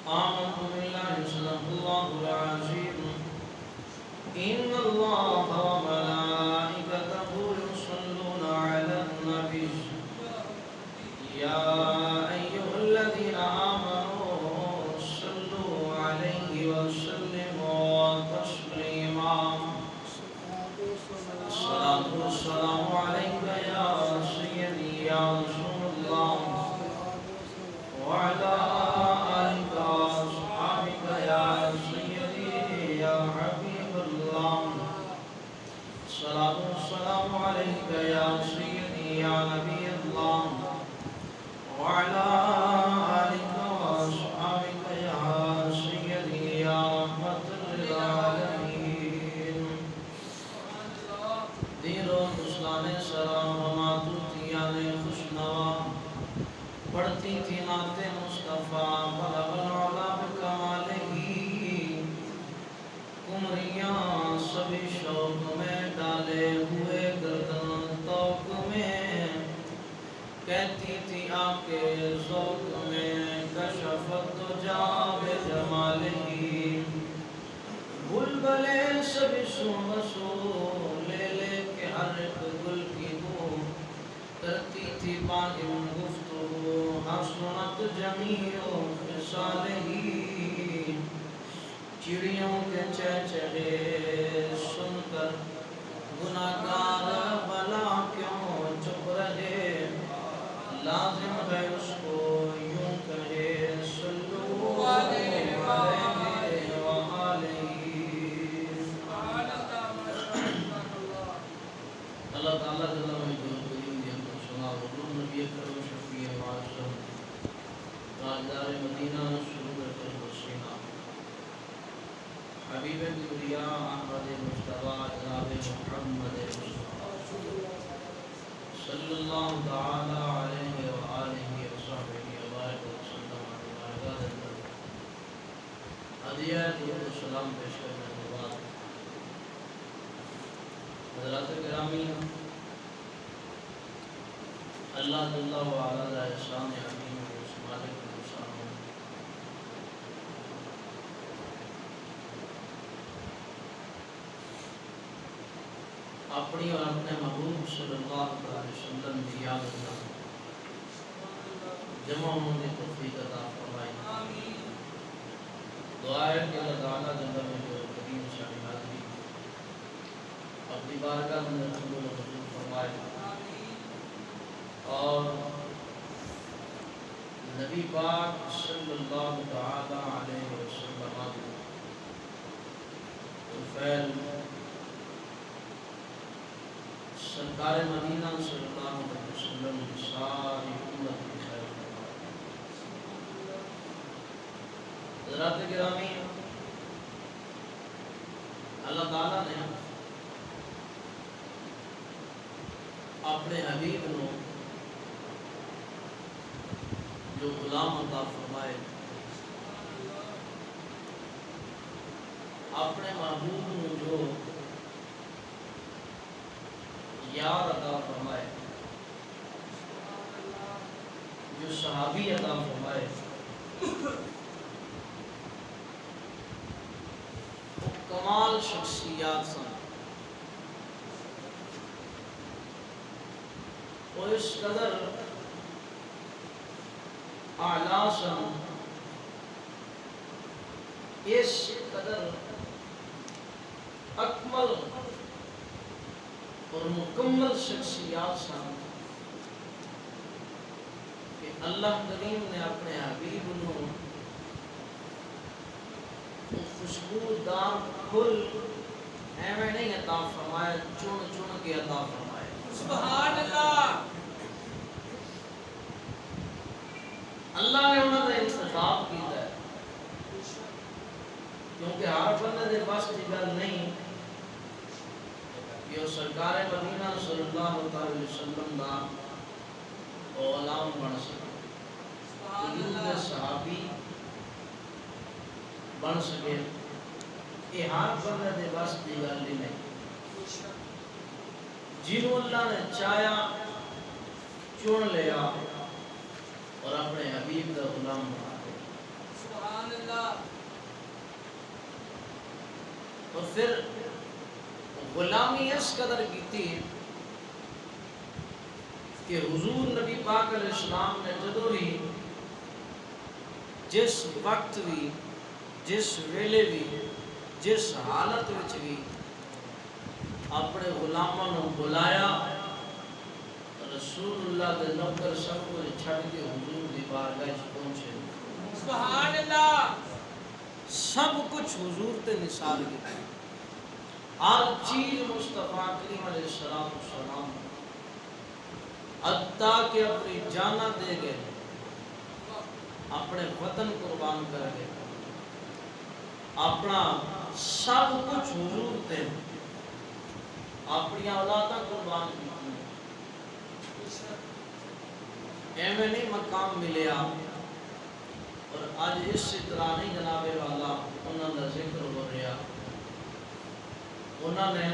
آمنت بالله صدق الله العظيم إن الله وملائكته يصلون على النبي يا أيها الذين آمنوا صلوا عليه وسلموا تسليما الصلاة والسلام عليك يا سيدي يا رسول الله وعلى آلك وأصحابك يا سيدي يا حبيب الله الصلاة والسلام عليك يا سيدي يا نبي الله وعلى آلك وأصحابك يا سيدي يا رحمة للعالمين دیر و دستان سلام و ماتوتیان خوشنوا پڑھتی تھی نعت مصطفیٰ بلغ العلا بکمالہی کمریاں سبھی شوق میں ڈالے ہوئے گردن توق میں کہتی تھی آ کے ذوق میں کشفت جا بجمالہی بلبلے سبھی سو بسو لے لے کے ہر ایک گل کی بو کرتی تھی باغم گفتگو حسنت جمیع خصالہی چڑیوں کے چہچہے سن کر گناہگار بلا کیوں چپ رہے لازم ہے اس کو یوں کہے صلو علیہ وآلہ اللہ تعالیٰ جل وعلا جو کریم نے ہم کو سنا حضور نبی اکرم شفیع معصوم تاجدار مدینہ سرور قلب و سینہ حبیب کبریا احمد مصطفیٰ جناب محمد مصطفیٰ صلی اللہ تعالی علیہ وآلہ وصحبہ وبارک وسلم ہدیہ درود و سلام پیش کرنے کے بعد حضرات گرامی اللہ جل وعلا کا احسان عظیم ہے اس مالک احسان اپنی اور اپنے محبوب صلی اللہ علیہ وسلم کی یاد اللہ جمع ہونے کی توفیق عطا فرمائے دعا ہے کہ اللہ تعالیٰ جل وعلا کریم شان حاضری اپنی بارگاہ میں قبول و منظور فرمائے اور نبی پاک صلی اللہ تعالی علیہ وسلم الفیل سرکار مدینہ صلی اللہ علیہ وسلم ساری امت کی خیر فرمائے. حضرات گرامی اللہ تعالیٰ نے اپنے حبیب نو جو غلام عطا فرمائے اپنے محبوب نو جو یار عطا فرمائے جو صحابی عطا فرمائے وہ کمال شخصیات سن اور اس قدر اعلیٰ سن اس قدر اکمل اور مکمل شخصیات سن کہ اللہ کریم نے اپنے حبیب نو خوشبودار پھول ایویں نہیں عطا فرمایا چن چن کے عطا فرمایا. سبحان اللہ. اللہ نے انہوں نے انتخاب کیتا ہے کیونکہ ہر بندے دے پاس کی گل نہیں یہ سرکار مدینہ صلی اللہ علیہ وسلم دا غلام بن سکے حضور صحابی بن سکے یہ ہر بندے دے پاس کی گل نہیں جنہوں اللہ نے چاہیا چن لیا اور اپنے حبیب کا غلام بنا دیا. اور پھر غلامی اس قدر کی تھی کہ حضور نبی پاک علیہ السلام نے جدو بھی جس وقت بھی جس ویلے بھی جس حالت وچ بھی اپنے غلاموں نے بلایا، رسول اللہ دے نوکر سب کو چھڑ کے حضور دی بارگاہ وچ پہنچے، سبحان اللہ، سب کچھ حضور تے نثار کیتا، ہر چیز مصطفیٰ کریم علیہ السلام حتیٰ کہ اپنی جانہ دے گئے، اپنے وطن قربان کر گئے، اپنا سب کچھ حضور تے، اپنی اولاداں قربان کی، ایویں نہیں مقام ملیا، اور آج اس طرح نہیں جناب والا انہوں نے ذکر ہو رہا، انہوں نے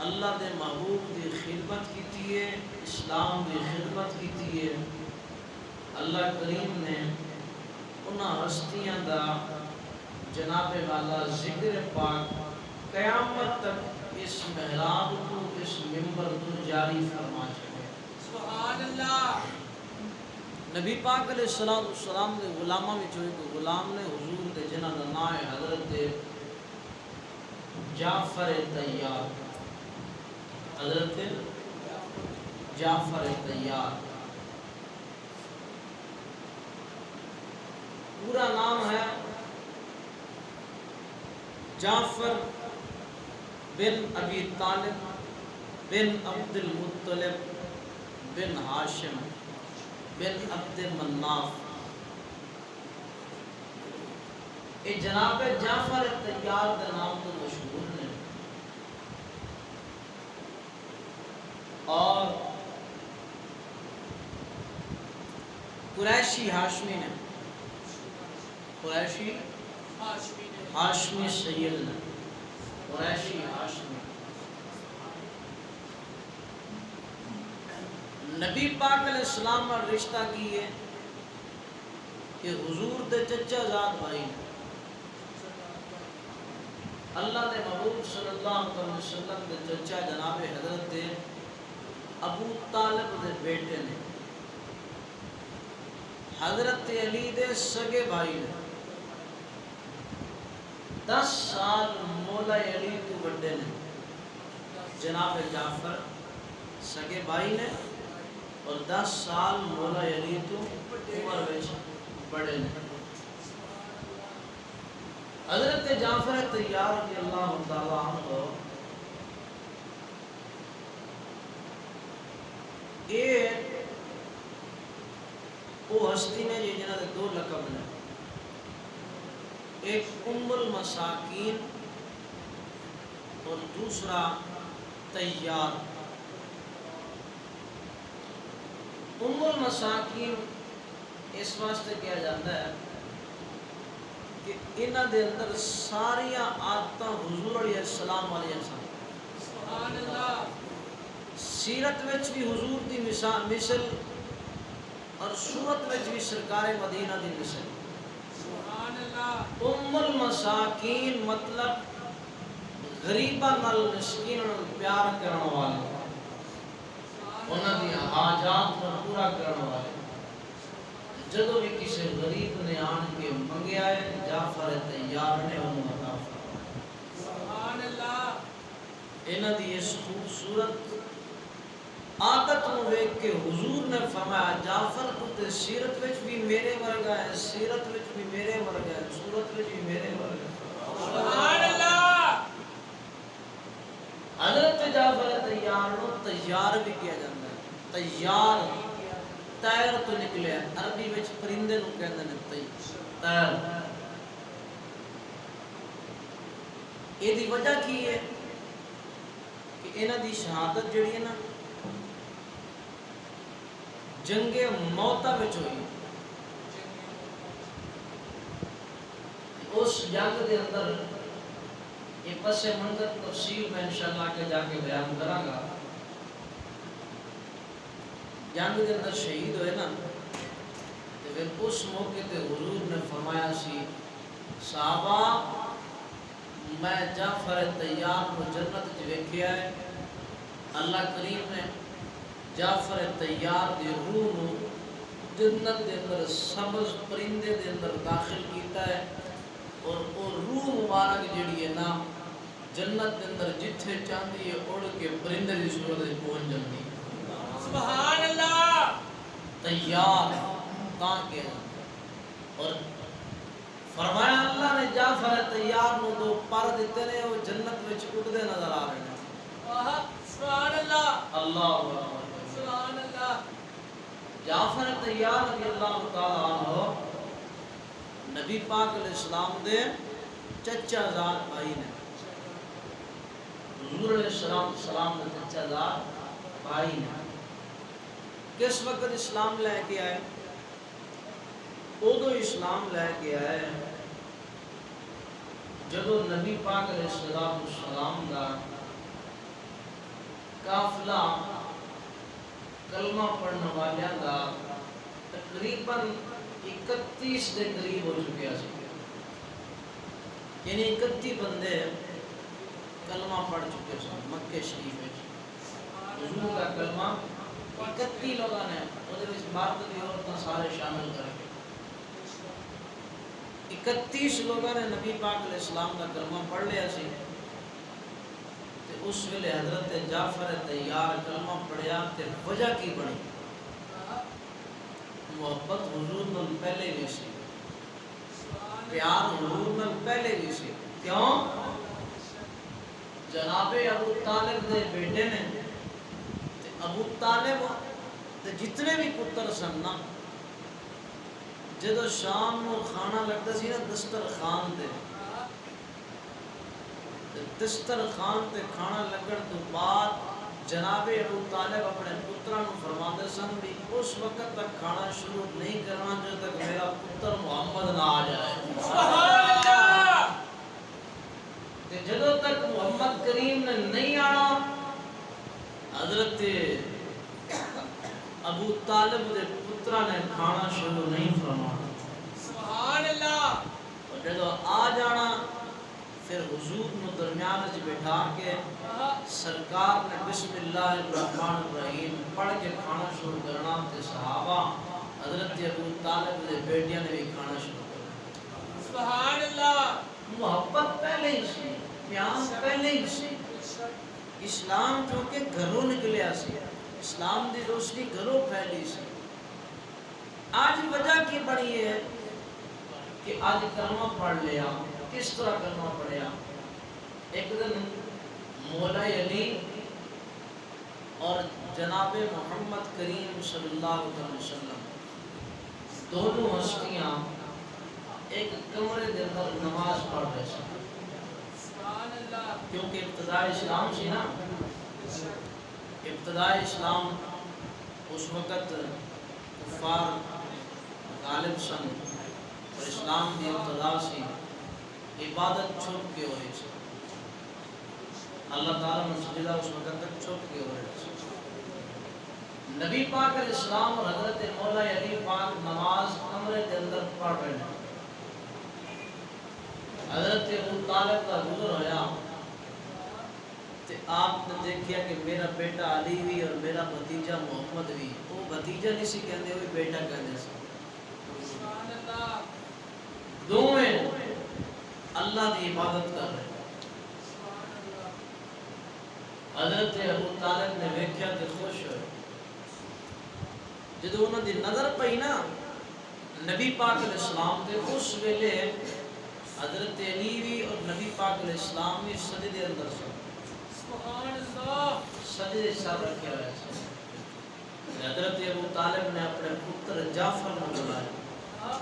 اللہ دے محبوب دی خدمت کی ہے، اسلام دی خدمت کی ہے، اللہ کریم نے انہاں ہستیاں دا جناب والا ذکر پاک قیامت تک اس محراب کو اس منبر کو جاری فرما چھڑے، سبحان اللہ۔ نبی پاک علیہ السلام دے غلامہ میں جو ایک غلام نے حضور دے جنہ دا نام ہے حضرت جعفر طیار، حضرت جعفر طیار، پورا نام ہے جعفر بن ابی طالب بن عبد المطلب بن ہاشم بن عبد مناف، یہ جناب جعفر طیار کے نام تو مشہور نے، اور قریشی ہاشمی نے، قریشی ہاشمی سید نے، قریشی ہاشمی، نبی پاک علیہ السلام اور رشتہ کی ہے کہ حضور دے چچا زاد بھائی نے، اللہ دے محبوب صلی اللہ علیہ وسلم دے چچا جناب حضرت ابو طالب دے بیٹے نے، حضرت علی دے سگے بھائی نے، 10 سال مولا علی کو بڑے نے، جناب جعفر سگے بھائی نے، اور 10 سال مولا علی تو عمر وچ بڑے نے۔ حضرت جعفر طیار رضی اللہ تعالیٰ عنہ یہ وہ ہستی نے جنہاں دے 2 لقب نے، ایک ام المساکین اور دوسرا طیار۔ ام المساکین اس واسطے کیا جاتا ہے کہ انہاں دے اندر ساریاں عادتاں حضور علیہ السلام علیہ سن، سبحان اللہ، سیرت وچ بھی حضور دی مثل اور صورت وچ بھی سرکار مدینہ دی مثل، سبحان اللہ۔ ام المساکین مطلب غریباں نال مسکیناں نال پیار کرن والے، انہاں دی حاجات کو پورا کرن والے، جدو بھی کسی غریب نے آن کے منگیا ہے جعفر طیار نے انہوں عطا فرمایا، سبحان اللہ۔ انہاں دی اس خوبصورت عادت کو دیکھ کے حضور نے فرمایا جعفر تو تے سیرت وچ بھی میرے ورگا ہے، سیرت وچ بھی میرے ورگا ہے، صورت وچ بھی میرے ورگا ہے، سبحان اللہ۔ حضرت جعفر طیار نو طیار بھی کیا جاتا ہے، طیار تیر تو نکلے، عربی وچ پرندے نو کہندے نے تیر۔ یہ دی وجہ کی ہے کہ انہاں دی شہادت جڑی ہے نا جنگ موتا وچ ہوئی، اس جنگ دے اندر یہ پس منظر تفصیل میں انشاءاللہ کے جا کے بیان کراں گا، جنگ دے اندر شہید ہوئے نا، تو پھر اس موقع تے حضور نے فرمایا سی صحابہ میں جعفر تیار کو جنت وچ ویکھیا ہے اللہ کریم نے جعفر تیار دی روح نو جنت دے اندر سبز پرندے دے اندر داخل کیتا ہے اور وہ روح مبارک جڑی ہے نا جنت دے اندر جتھے چاہندی ہے اڑ کے پرندے دی صورت وچ پہنچ جاندی ہے سبحان اللہ تیار تاں کہ اور فرمایا اللہ نے جعفر تیار نو دو پر دیتے نے وہ جنت وچ اڑدے نظر آ رہے ہیں سبحان اللہ اللہ سبحان اللہ جعفر تیار رضی اللہ تعالی عنہ نبی پاک علیہ السلام دے چچا زاد بھائی نے حضور علیہ السلام دے چچا زاد بھائی نے کس وقت اسلام لے کے آئے ادو اسلام لے کے آئے جب نبی پاک علیہ السلام دا قافلہ کلمہ پڑھنے والیاں دا تقریباً 31 دے قریب ہو چکے ہیں یعنی 31 بندے کلمہ پڑھ چکے ہیں مکہ شریف میں حضور کا کلمہ 31 لوگوں نے اس بات کی عورتیں سارے شامل کر کے 31 لوگوں نے نبی پاک علیہ السلام کا کلمہ پڑھ لیا سی تے اس ویلے حضرت جعفر تیار کلمہ پڑھیا تے وجہ کی بنی محبت حضور نال پہلے بھی سی پیار حضور نال پہلے بھی سی کیوں جناب ابو طالب دے بیٹے نے تے ابو طالب تے جتنے بھی پتر سن نا جدو شام نو کھانا لگتا سی نا دسترخوان تے دسترخوان تے کھانا لگن تو بعد جناب ابو طالب اپنے پتراں نو فرماندے سن بھی اس وقت تک کھانا شروع نہیں کرنا جب تک میرا پتر محمد نہ آ جائے سبحان اللہ تے جدوں تک محمد کریم نے نہیں آنا حضرت ابو طالب دے پترا نے کھانا شروع نہیں فرمانا سبحان اللہ اور جدو آ جانا پھر حضور نو درمیان وچ بٹھا کے سرکار نے بسم اللہ الرحمن الرحیم پڑھ کے کھانا شروع کرنا تے صحابہ حضرت ابو طالب دے بیٹیاں نے بھی کھانا شروع کرنا سبحان اللہ محبت پہلے ہی سی پیار پہلے ہی سی اسلام جو کہ گھروں نکلیا سی اسلام دی روشنی گھروں پھیلی سی آج وجہ کی بڑی ہے کہ آج کلمہ پڑھ لیا کس طرح کلمہ پڑھیا ایک دن مولا علی اور جناب محمد کریم صلی اللہ علیہ وسلم دونوں ہستیاں ایک کمرے دے اندر نماز پڑھ رہے ہیں کیونکہ ابتدائی اسلام سی نا ابتدائی اسلام اس وقت کفار غالب سن اور اسلام کی ابتدا سی عبادت چھپ کے ہوئی سی اللہ تعالیٰ نے سجدہ اس وقت تک چھپ کے ہوئے سی نبی پاک علیہ السلام اور حضرت مولا علی پاک نماز کمرے کے اندر پڑھ رہے ہیں حضرت ابو طالب کا گزر ہویا تو آپ نے دیکھیا کہ میرا بیٹا علی بھی اور میرا بھتیجا محمد بھی وہ بھتیجا نہیں سی کہندے ہوئے بیٹا کہندے سی دونوں اللہ کی عبادت کر رہے حضرت ابو طالب نے ویکھیا تے خوش ہوئے جدو انہوں دی نظر پئی نا نبی پاک علیہ السلام تے اس ویلے حضرت علی بھی اور نبی پاک علیہ السلام بھی سجدے اندر سے سبحان اللہ سجدے سر رکھے ہوئے سے حضرت ابو طالب نے اپنے پتر جعفر نے بلایا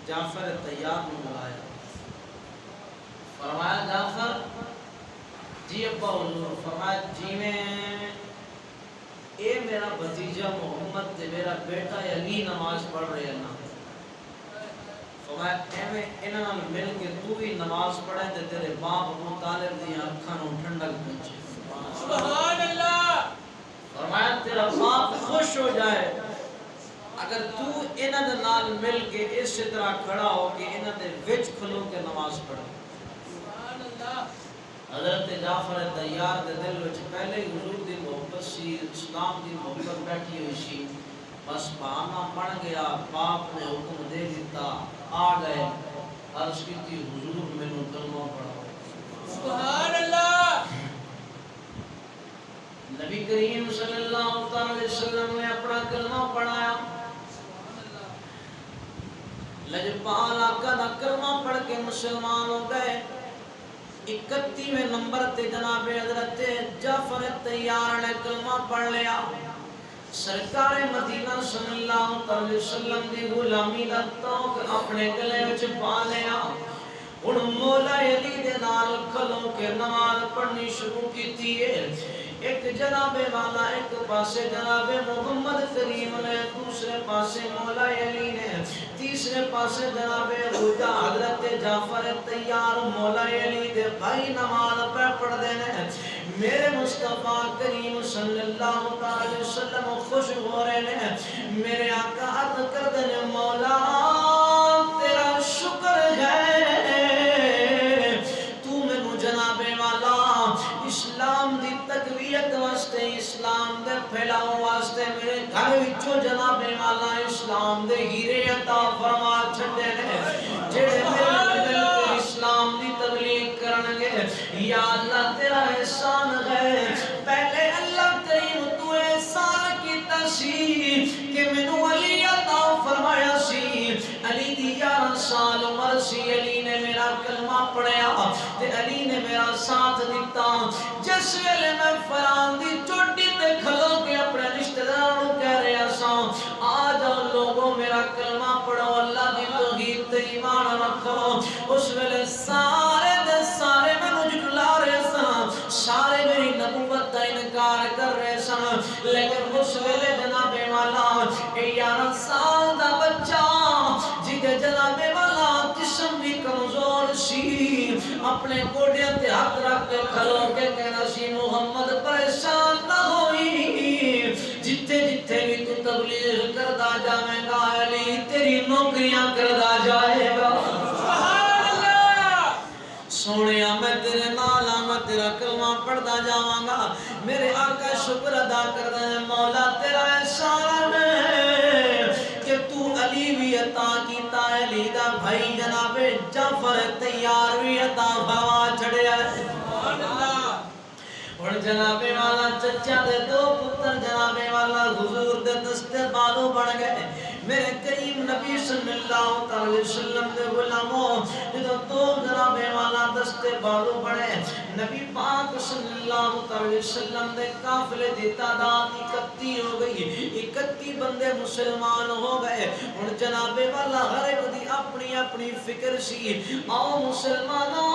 جعفر تیار نے بلایا فرمایا جعفر جی ابا حضور فرمایا جی میں اے میرا بھتیجا محمد تے میرا بیٹا علی نماز پڑھ رہے ہیں نا فرمایا ایویں انہاں نال مل کے تو بھی نماز پڑھے تے تیرے باپ ابو طالب دی اکھاں نوں ٹھنڈک پہنچے سبحان اللہ فرمایا تیرا باپ خوش ہو جائے اگر تو انہاں دے نال مل کے اس طرح کھڑا ہو کے انہاں دے وچ کھلو کے نماز پڑھے حضرت جعفر تیار دے دل وچ پہلے ہی حضور دی محبت سی، اسلام دی محبت بیٹھی ہوئی سی، بس بہانہ بن گیا، باپ نے حکم دے دیتا، آ گئے، عرض کی تھی حضور مینوں کلمہ پڑھاؤ۔ سبحان اللہ۔ نبی کریم صلی اللہ علیہ وسلم نے اپنا کلمہ پڑھایا، لجپال آقا دا کلمہ پڑھ کے مسلمان ہو گئے۔ 31ویں نمبر تے جناب حضرت جعفر تیار نے کلمہ پڑھ لیا، سرکار مدینہ صلی اللہ علیہ وسلم دی غلامی دا توق اپنے گلے وچ پا لیا، ہن مولا علی دے نال کھلو کے نماز پڑھنی شروع کیتی ہے۔ ایک جناب والا ایک پاسے جناب محمد کریم نے، دوسرے پاسے مولا علی نے، تیسرے پاسے جناب روجہ حضرت جعفر تیار مولا علی دے بھائی نماز پہ پڑھ دینے۔ میرے مصطفیٰ کریم صلی اللہ علیہ وسلم خوش ہو رہے ہیں، میرے آقا عرض کر دینے مولا تیرا شکر ہے، تو میں نو جناب والا اسلام دی تقویت واسطے، اسلام دے پھیلاؤ واسطے میرے گھر وچوں جناب والا اسلام دے ہیرے عطا فرما چھڈے نے، جڑے میرے دل تے اسلام دی تبلیغ کرنگے۔ یا اللہ تیرا احسان ہے، پہلے اللہ کریم تو احسان کیتا سی کہ مینوں علی عطا فرمایا سی، علی دی 11 سال عمر سی، علی نے میرا کلمہ پڑھیا تے علی نے میرا ساتھ دیتا۔ جس ویلے میں فران دی چوٹی تے کھلو کے اپنے رشتہ داروں کہہ رہا سا آ جاؤ لوگوں میرا کلمہ پڑھو، اللہ دی توحید تے ایمان رکھو، اس ویلے سارے دے سارے مینوں جھٹلا رہے سن، سارے میری نبوت دا انکار کر رہے سن، لیکن اس ویلے جناب والا 11 سال دا بچہ جدے جناب والا جسم بھی کمزور سی، اپنے گوڑیاں تے ہاتھ رکھ کے کھلو کے کہنا سی محمد پریشان نہ ہوئی، جتھے جتھے بھی تو تبلیغ کردا جاویں گا علی تیری نوکریاں کردا جائے گا۔ سبحان اللہ۔ سونیا میں تیرے نال میں تیرا کلمہ پڑھدا جاواں گا، میرے آقا شکر ادا کردا ہے مولا تیرا احسان ہے کہ تو علی بھی عطا کیتا ہے، علی دا بھائی جناب جعفر تیار بھی عطا فرما چھڑیا ہے۔ سبحان اللہ۔ اور جناب والا چچا دے 2 پتر جناب والا حضور دے دستے بالو بن گئے، میرے کریم نبی صلی اللہ علیہ وسلم دے غلاموں جدو 2 جناب والا دستے بالو بنے، نبی پاک صلی اللہ علیہ وسلم دے قافلے دی تعداد 31 ہو گئی، 31 بندے مسلمان ہو گئے۔ اور جناب والا ہر ایک دی اپنی اپنی فکر سی، آؤ مسلمانوں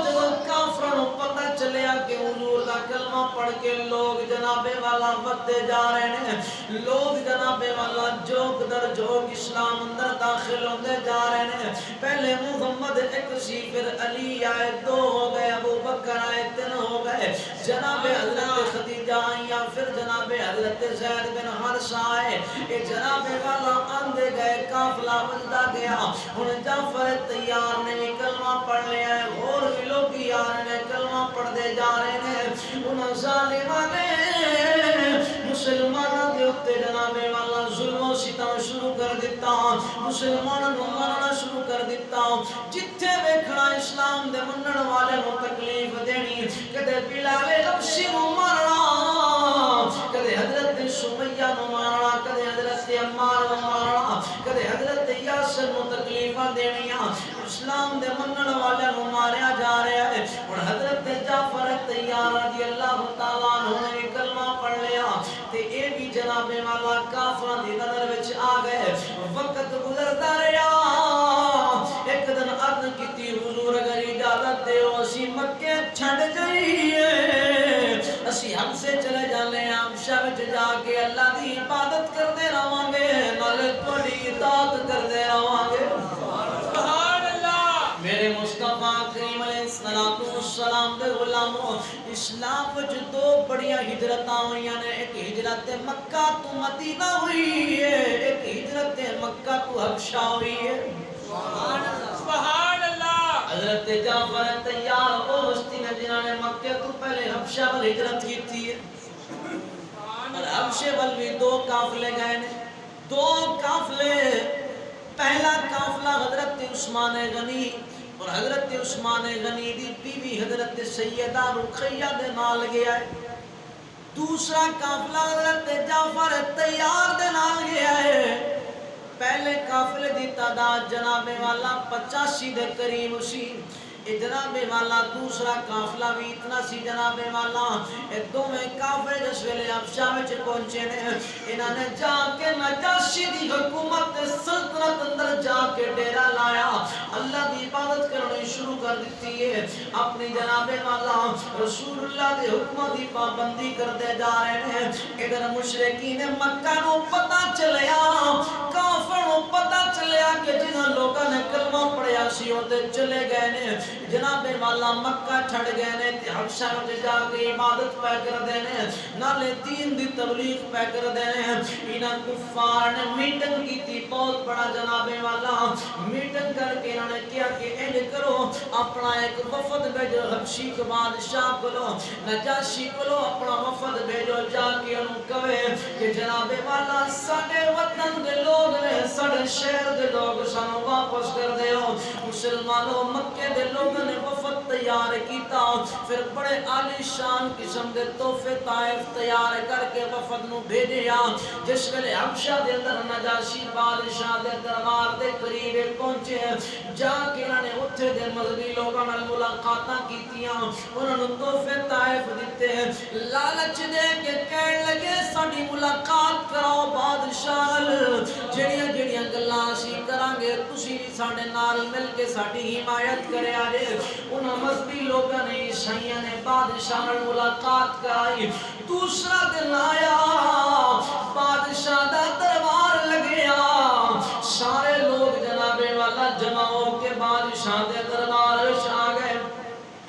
جدو کافروں پتہ چلیا کہ حضور دا کلمہ پڑھ کے لوگ جناب والا بدے جا رہے ہیں، لوگ جناب والا جوگ در جوگ اسلام اندر داخل ہوندے جا رہے ہیں، پہلے محمد 1 سی، پھر علی آئے 2 ہو گئے، ابو بکر آئے 3 ہو گئے، جناب حضرت خدیجہ آئیاں، پھر جناب حضرت زید بن حارثہ آئے، یہ جناب والا آندے گئے، قافلہ بنتا گیا۔ ہن جعفر تیار نے بھی کلمہ پڑھ لیا ہے، اور بھی لوگ یار نے کلمہ پڑھ دے جا رہے ہیں، انہاں ظالماں نے مسلمانوں کے اوپر جناب والا ظلم و ستم شروع کر دیتا، مسلمانوں کو مارنا شروع کر دیتا، جتھے ویکھنا اسلام دے منن والے نو تکلیف دینی، کدے بلال حبشی نو مارنا، کدے حضرت سمیہ نو مارنا، کدے حضرت عمار نو مارنا، کدے حضرت یاسر نو تکلیفاں دینیاں، اسلام دے منن والے نو ماریا جا رہا ہے۔ اور حضرت جعفر تیار رضی اللہ تعالیٰ عنہ نے کلمہ پڑھ لیا تے اے بھی جناب والا کافراں دی نظر وچ آ گئے۔ وقت گزرتا رہا، ایک دن عرض کیتی حضور اگر اجازت دے اسی مکے چھڈ جائیے، اسی ہم سے چلے جانے ہیں، حبشہ وچ جا کے اللہ دی عبادت کردے رہواں گے، نالے تہاڈی اطاعت کردے رہواں گے۔ سبحان اللہ۔ میرے مصطفیٰ کریم علیہ السلام دے غلاموں، اسلام وچ 2 بڑیاں ہجرتاں ہوئیاں نے، ایک ہجرت مکہ تو مدینہ ہوئی ہے، ایک ہجرت مکہ تو حبشہ ہوئی ہے۔ سبحان اللہ۔ حضرت جعفر تیار وہ مکے تو پہلے حبشہ وال ہجرت کی تھی ہے اور حبشے وال بھی 2 قافلے گئے نے 2 قافلے پہلا قافلہ حضرت عثمان غنی اور حضرت عثمان غنی دی بیوی حضرت سیدہ رقیہ دے نال گیا ہے دوسرا قافلہ حضرت جعفر طیار دے نال گیا ہے پہلے قافلے دی تعداد جناب والا 85 دے قریب سی جناب والا دوسرا قافلہ بھی اتنا سی جناب والا دوویں قافلے جس ویلے حبشہ وچ پہنچے نے انہاں نے جا کے نجاشی دی حکومت سلطنت اندر جا کے ڈیرا لایا اللہ دی عبادت کرنی شروع کر دیتی ہے اپنی جناب والا رسول اللہ دے حکم دی پابندی کرتے جا رہے ہیں ادھر مشرکین مکہ نو پتہ چلیا کافر نو پتہ چلیا کہ جنہاں لوگاں نے کلمہ پڑھیا سی او تے چلے گئے نے جناب والا مکہ چھڑ گئے نے تے حبشہ وچ جا کے عبادت پہ کر دینے نالے دین دی تبلیغ پہ کر دینے انہاں کفار نے میٹنگ کی تھی بہت بڑا جناب والا میٹنگ کر کے انہوں نے کیا کہ انج کرو اپنا ایک وفد بھیجو حبشی کے بادشاہ کو نجاشی کو اپنا وفد بھیجو جا کے انہوں کہے کہ جناب والا ساڈے وطن دے لوگ نے ساڈے شہر دے لوگ سانو واپس کر دیو مسلمانوں مکے دے لوگوں نے وفد تیار کیتا پھر بڑے عالی شان قسم دے تحفے طائف تیار کر کے وفد نو بھیجیا جس ویلے حبشہ دے اندر نجاشی بادشاہ دے دربار دے قریب پہنچے جا کے انہوں نے اتھے دے مذہبی لوگوں نال ملاقاتاں کیتیاں انہوں نے تحفے طائف دیتے لالچ دے کے کہنے لگے ساڈی ملاقات کراؤ بادشاہ جڑیاں جڑیاں گلاں اسی کران گے تسی ساڈے نال مل کے ساڈی حمایت کرے آجے انہاں مذہبی لوگوں نے عیسائیاں نے بادشاہ نال ملاقات کرائی دوسرا دن آیا بادشاہ دا دربار لگیا سارے لوگ جناب والا جمع ہو کے بادشاہ دے دربار وچ آ گئے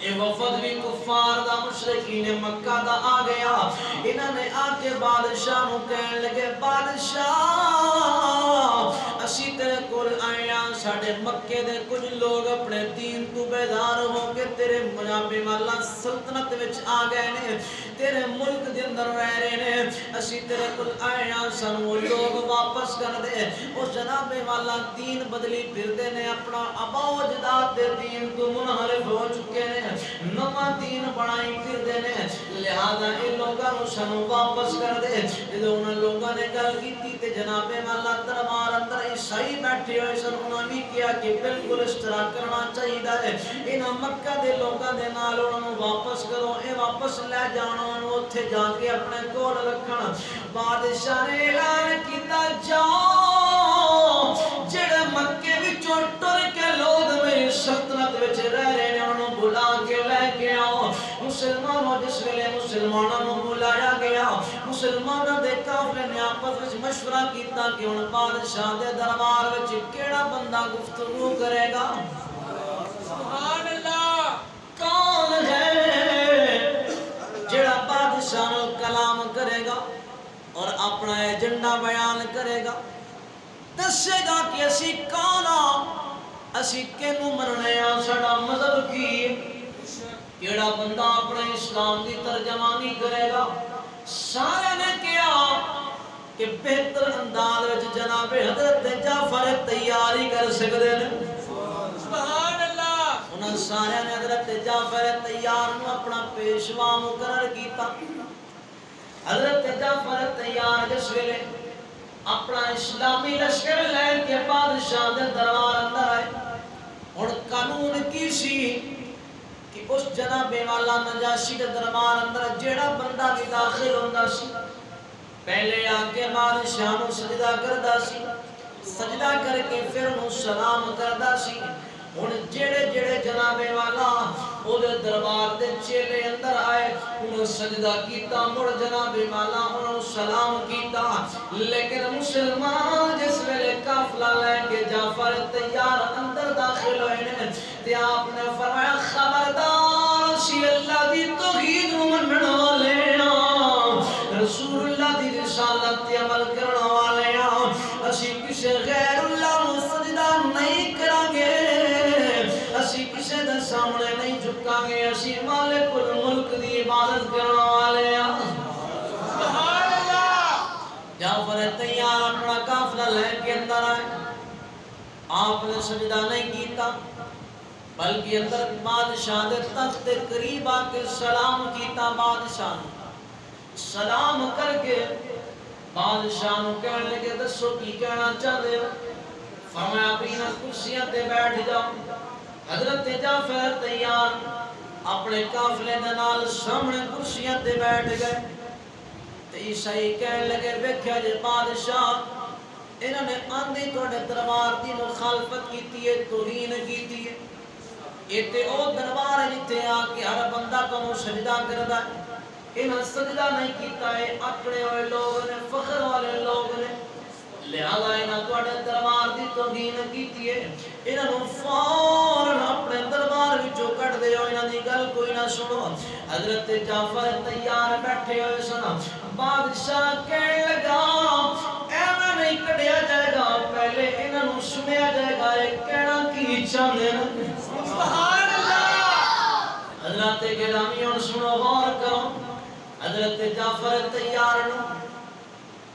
اے وفد بھی کفار دا مشرکین مکہ دا آ گیا انہاں نے آ کے بادشاہ نو کہنے لگے بادشاہ اسی تیرے کول آئے ہیں ساڑھے مکے دے کچھ لوگ اپنے دین تو بیدار ہو کے تیرے جناب والا سلطنت وچ آ گئے نے تیرے ملک دے اندر رہ رہے نے اسی تیرے کول آئے ہیں سانو لوگ واپس کر دے اس جناب والا دین بدلی پھر دے نے اپنا آبا و اجداد دے دین تو منحرف ہو چکے نے نواں دین بنائی پھر دے نے لہذا ان لوگوں کو سانو واپس کر دے جدوں انہاں لوگوں نے گل کیتی تے جناب والا دربار اندر عیسائی بیٹھے ہوئے سن انہاں نے کیا کہ بالکل اس طرح کرنا چاہیے ہے انہاں مکہ دے لوگوں دے نال انہاں واپس کرو اے واپس لے جانا انہاں اوتھے جا کے اپنے کول رکھنا بادشاہ نے اعلان کیتا جاؤ جڑے مکے وچوں ٹر کے لوگ میری سلطنت وچ رہ رہے نے انہاں بلا کے لے کے آؤ مسلمانوں جس ویلے مسلمانوں نوں بلایا گیا مسلمانوں دے قافلے نے آپس وچ مشورہ کیتا کہ ہن بادشاہ دے دربار وچ کیڑا بندہ گفتگو کرے گا سبحان اللہ کون ہے جڑا بادشاہ نال کلام کرے گا اور اپنا ایجنڈا بیان کرے گا دسے گا کہ اسی کون ہاں اسی کینوں مننے آ ساڈا مذہب کی کیڑا بندہ اپنے اسلام دی ترجمانی کرے گا سارے نے کیا کہ بہتر انداز وچ جناب حضرت جعفر تیاری کر سکدے نے سبحان اللہ انہاں سارے نے حضرت جعفر تیار نو اپنا پیشوا مقرر کیتا حضرت جعفر تیار جس ویلے اپنا اسلامی لشکر لے کے بادشاہ دے دربار اندر آئے اور قانون کی سی کہ اس جناب والا نجاشی دے دربار اندر جیڑا بندہ بھی داخل ہوندا سی پہلے آ کے بادشاہ نو سجدہ کردا سی سجدہ کر کے پھر انہوں سلام کردا سی ہن جڑے جڑے جناب والا او دے دربار دے چیلے اندر آئے انہوں سجدہ کیتا مڑ جناب والا انہوں سلام کیتا لیکن مسلمان جس ویلے قافلہ لے کے جعفر تیار اندر داخل ہوئے نے تے آپ نے فرمایا خبردار سی اللہ دی توحید نو منن والے رسول اللہ دی رسالت تے عمل کرن والے اسی کسے غیر اللہ نو سجدہ نہیں کران گے اسی کسے دے سامنے نہیں جھکاں گے اسی مالک الملک عبادت کرنے والے سبحان اللہ جعفر تیار اپنا قافلہ لے کے اندر آئے آپ نے سجدہ نہیں کیتا بلکہ اندر بادشاہ دے تخت دے قریب آ کے سلام کیتا بادشاہ سلام کر کے بادشاہ نو کہنے لگے دسو کی کہنا چاہتے ہو فرمایا اپنی کرسیاں تے بیٹھ جاؤ حضرت جعفر تیار اپنے قافلے دے نال سامنے کرسیاں تے بیٹھ گئے تے عیسائی کہنے لگے ویکھیا جے بادشاہ انہوں نے آندھی توڑے دربار دی مخالفت کیتی ہے توہین کیتی ہے یہ تے او دربار ہے جتے آ کے ہر بندہ کو سجدہ کردا ہے انہاں سجدہ نہیں کیتا ہے اپنے ہوئے لوگ نے فخر والے لوگ نے لہذا انہاں توڑے دربار دی توہین کیتی ہے انہاں فوراً اپنے دربار وچوں کٹ دے انہاں دی گل کوئی نہ سنو حضرت جعفر تیار بیٹھے ہوئے سن بادشاہ کہنے لگا ایویں نہیں کڈیا جائے گا پہلے انہاں نوں سنیا جائے گا یہ کہنا کی چاہندے ہیں سبحان اللہ حضرت گرامی ہن سنو غور کرو حضرت جعفر تیار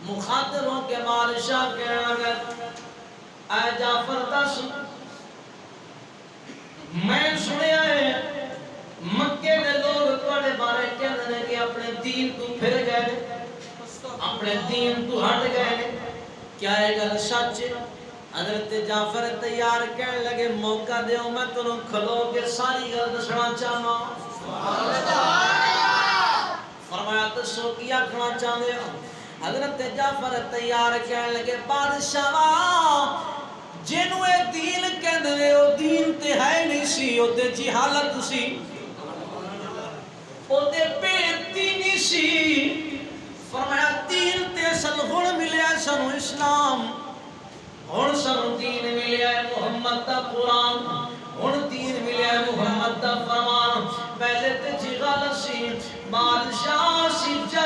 مخاطب ہو کے بادشاہ کہنے لگا اے جعفر دس میں سنیا ہے مکے دے لوگ تواڈے بارے کہندے نے کہ اپنے دین تو پھر گئے اپنے دین تو ہٹ گئے کیا یہ گل سچ ہے حضرت جعفر تیار کہنے لگے موقع دیو میں تنوں کھلو کے ساری گل دسنا چاہنا سبحان اللہ فرمایا دسو کی آکھنا چاہندے ہو حضرت جعفر تیار کہنے لگے بادشاہ جنوں اے دین کہندے نے او دین تے ہے نہیں سی او تے جہالت سی او تے بےتی نہیں سی فرمایا دین تے اصل ہن ملیا سانو اسلام ہن سانو دین ملیا ہے محمد دا قرآن